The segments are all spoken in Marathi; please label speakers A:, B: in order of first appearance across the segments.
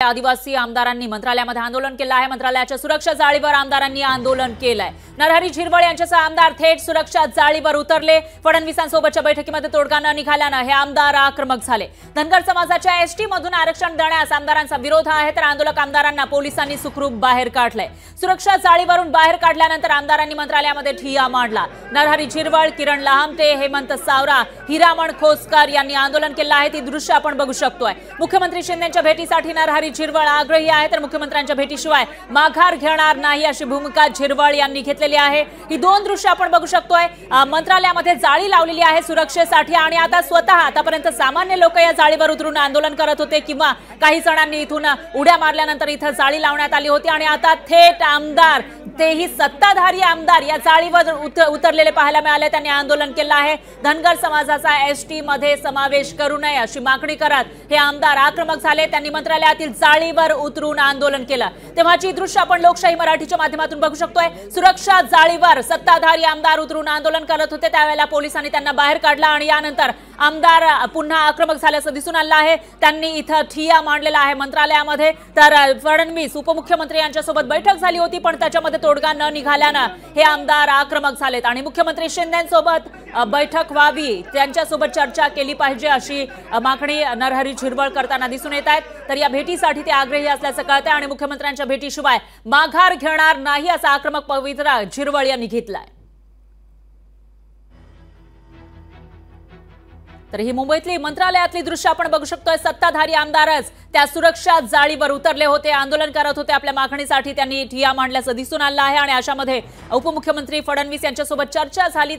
A: आदिवासी आमदारांनी मंत्रालयामध्ये आंदोलन केलं आहे। मंत्रालयाच्या सुरक्षा जाळीवर आमदारांनी आंदोलन केलंय। नरहरी झिरवळ यांच्यासह आमदार थेट सुरक्षा जाळीवर उतरले। फडणवीसांसोबतच्या बैठकीमध्ये तोडगा न निघाल्यानं हे आमदार आक्रमक झाले। धनगर समाजाच्या एसटी मधून आरक्षण देण्यास आमदारांचा विरोध आहे, तर आंदोलक आमदारांना पोलिसांनी सुखरूप बाहेर काढलंय। सुरक्षा जाळीवरून बाहेर काढल्यानंतर आमदारांनी मंत्रालयामध्ये ठिय्या मांडला। नरहरी झिरवळ, किरण लहामटे, हेमंत सावरा, हिरामण खोसकर यांनी आंदोलन केलं आहे। ती दृश्य आपण बघू शकतोय। मुख्यमंत्री शिंदेंच्या भेटीसाठी नरहरी झिरवळ आग्रही आहे, तर मुख्यमंत्र्यांच्या भेटीशिवाय माघार घेणार नाही अशी भूमिका झिरवळ यांनी घेतलेली आहे। ही दोन दृश्य आपण बघू शकतोय। मंत्रालयामध्ये जाळी लावलेली आहे सुरक्षेसाठी आणि आता स्वतः आतापर्यंत सामान्य लोक या जाळीवर उतरून आंदोलन करत होते किंवा काही जणांनी इथून उड्या मारल्यानंतर इथं जाळी लावण्यात आली होती आणि आता थेट आमदार, तेही सत्ताधारी आमदार या जाळीवर उतरलेले पाहायला मिळाले। त्यांनी आंदोलन केलं आहे। धनगर समाजाचा एसटी मध्ये समावेश करू नये अशी मागणी करत हे आमदार आक्रमक झाले। त्यांनी मंत्रालयातील जाळीवर उतरून आंदोलन केलं। तेव्हाची दृश्य आपण लोकशाही मराठीच्या माध्यमातून बघू शकतोय। सुरक्षा जाळीवर सत्ताधारी आमदार उतरून आंदोलन करत होते, त्यावेळेला पोलिसांनी त्यांना बाहेर काढलं आणि यानंतर आमदार पुन्हा आक्रमक झाल्याचं दिसून आलं आहे। त्यांनी इथं ठिय्या मांडलेला आहे मंत्रालयामध्ये। तर फडणवीस उपमुख्यमंत्री यांच्यासोबत बैठक झाली होती, पण त्याच्यामध्ये तोडगा न निघाल्यानं हे आमदार आक्रमक झालेत आणि मुख्यमंत्री शिंदेंसोबत बैठक व्हावी, त्यांच्यासोबत चर्चा केली पाहिजे अशी मागणी नरहरी झिरवळ करताना दिसून येत आहेत। तर या भेटीसाठी ते आग्रही असल्याचं कळतंय आणि मुख्यमंत्र्यांच्या भेटीशिवाय माघार घेणार नाही असा आक्रमक पवित्रा झिरवळ यांनी घेतलाय। तर ही मुंबईतली मंत्रालयातली दृश्य आपण बघू शकतोय। सत्ताधारी आमदारच त्या सुरक्षा जाळीवर उतरले होते, आंदोलन करत होते आपल्या मागणीसाठी। त्यांनी ठिय्या मांडल्याचं दिसून आलं आहे आणि अशामध्ये उपमुख्यमंत्री फडणवीस यांच्यासोबत चर्चा झाली,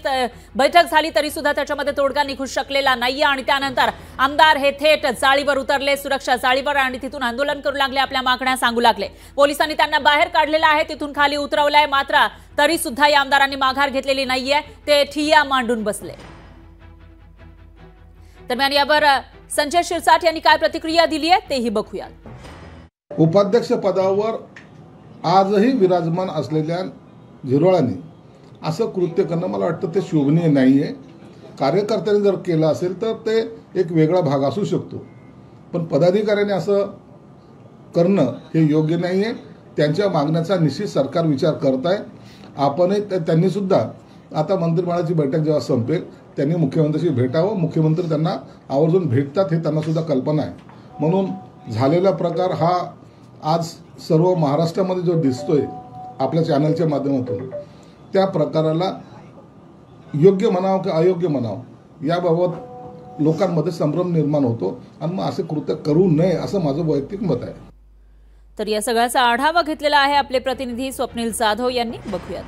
A: बैठक झाली, तरी सुद्धा त्याच्यामध्ये तोडगा निघू शकलेला नाहीये आणि त्यानंतर आमदार हे थेट जाळीवर उतरले, सुरक्षा जाळीवर, आणि तिथून आंदोलन करू लागले, आपल्या मागण्या सांगू लागले। पोलिसांनी त्यांना बाहेर काढलेलं आहे, तिथून खाली उतरवलंय, मात्र तरी सुद्धा या आमदारांनी माघार घेतलेली नाहीये, ते ठिय्या मांडून बसले। दरम्यान यावर संजय शिरसाट यांनी काय प्रतिक्रिया दिली आहे तेही बघूयात।
B: उपाध्यक्ष पदावर आजही विराजमान असलेल्या झिरवळांनी असं कृत्य करणं मला वाटतं ते शोभनीय नाहीये। कार्यकर्त्यांनी जर केलं असेल तर ते एक वेगळा भाग असू शकतो, पण पदाधिकाऱ्यांनी असं करणं हे योग्य नाहीये। त्यांच्या मागण्याचा निश्चित सरकार विचार करत आहे। आपणही त्यांनी सुद्धा आता मंत्रिमंडळाची बैठक जेव्हा संपेल त्यांनी मुख्यमंत्र्यांशी भेटावं, मुख्यमंत्री त्यांना आवर्जून भेटतात हे त्यांना सुद्धा कल्पना आहे। म्हणून झालेला प्रकार हा आज सर्व महाराष्ट्रामध्ये जो दिसतोय आपल्या चॅनलच्या माध्यमातून, त्या प्रकाराला योग्य म्हणावं की अयोग्य म्हणावं याबाबत लोकांमध्ये संभ्रम निर्माण होतो आणि मग असे कृत्य करू नये असं माझं वैयक्तिक मत आहे।
A: तर या सगळ्याचा आढावा घेतलेला आहे आपले प्रतिनिधी स्वप्नील जाधव यांनी, बघूयात।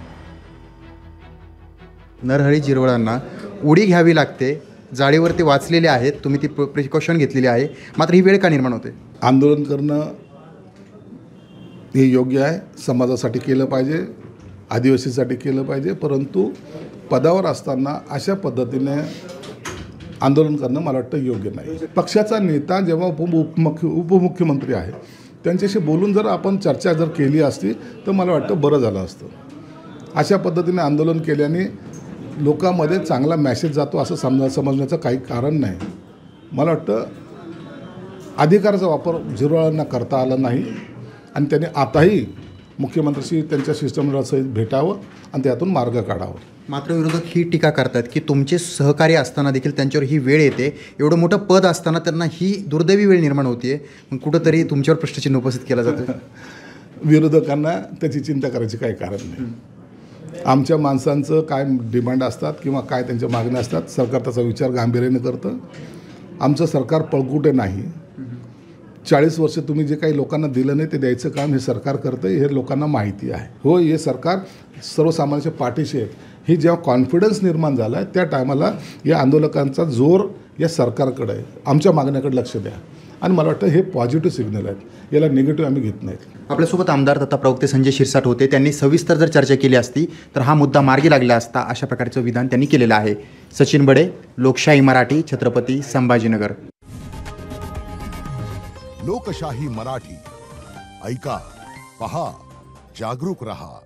C: नरहरी झिरवळांना उडी घ्यावी लागते, जाळीवरती वाचलेले आहेत, तुम्ही ती प्रिकॉशन घेतलेली आहे, मात्र ही वेळ का निर्माण होते?
B: आंदोलन करणं हे योग्य आहे, समाजासाठी केलं पाहिजे, आदिवासीसाठी केलं पाहिजे, परंतु पदावर असताना अशा पद्धतीने आंदोलन करणं मला वाटतं योग्य नाही। पक्षाचा नेता जेव्हा उपमुख्यमंत्री आहे त्यांच्याशी बोलून जर आपण चर्चा जर केली असती तर मला वाटतं बरं झालं असतं। अशा पद्धतीने आंदोलन केल्याने लोकांमध्ये चांगला मेसेज जातो असं समजण्याचं काही कारण नाही। मला वाटतं अधिकाराचा वापर झिरवळांना करता आला नाही आणि त्यांनी आताही मुख्यमंत्र्यांशी त्यांच्या शिष्टमंडळासहित भेटावं आणि त्यातून मार्ग काढावा।
C: मात्र विरोधक ही टीका करतात की तुमचे सहकार्य असताना देखील त्यांच्यावर ही वेळ येते, एवढं मोठं पद असताना त्यांना ही दुर्दैवी वेळ निर्माण होते, मग कुठंतरी तुमच्यावर प्रश्नचिन्ह उपस्थित केला जातो।
B: विरोधकांना त्याची चिंता करायची काही कारण नाही। आमच्या माणसांचं काय डिमांड असतात किंवा काय त्यांच्या मागण्या असतात, सरकार त्याचा विचार गांभीर्याने करतं। आमचं सरकार पळकुटे नाही। 40 वर्ष तुम्ही जे काही लोकांना दिलं नाही ते द्यायचं काम हे सरकार करतं, हे लोकांना माहिती आहे। हो, हे सरकार सर्वसामान्यांच्या पाठीशी आहे। ही जेव्हा कॉन्फिडन्स निर्माण झाला आहे त्या टायमाला या आंदोलकांचा जोर या सरकारकडे आहे, आमच्या मागण्याकडे लक्ष द्या, आणि मला वाटतं हे पॉझिटिव्ह सिग्नल आहेत, याला निगेटिव्ह आम्ही घेत नाहीत।
C: आपल्यासोबत आमदार तथा प्रवक्ते संजय शिरसाट होते, त्यांनी सविस्तर जर चर्चा केली असती तर हा मुद्दा मार्गी लागला असता, अशा प्रकारचं विधान त्यांनी केलेलं आहे। सचिन बडे, लोकशाही मराठी, छत्रपती संभाजीनगर।
D: लोकशाही मराठी, ऐका, पहा, जागरूक रहा।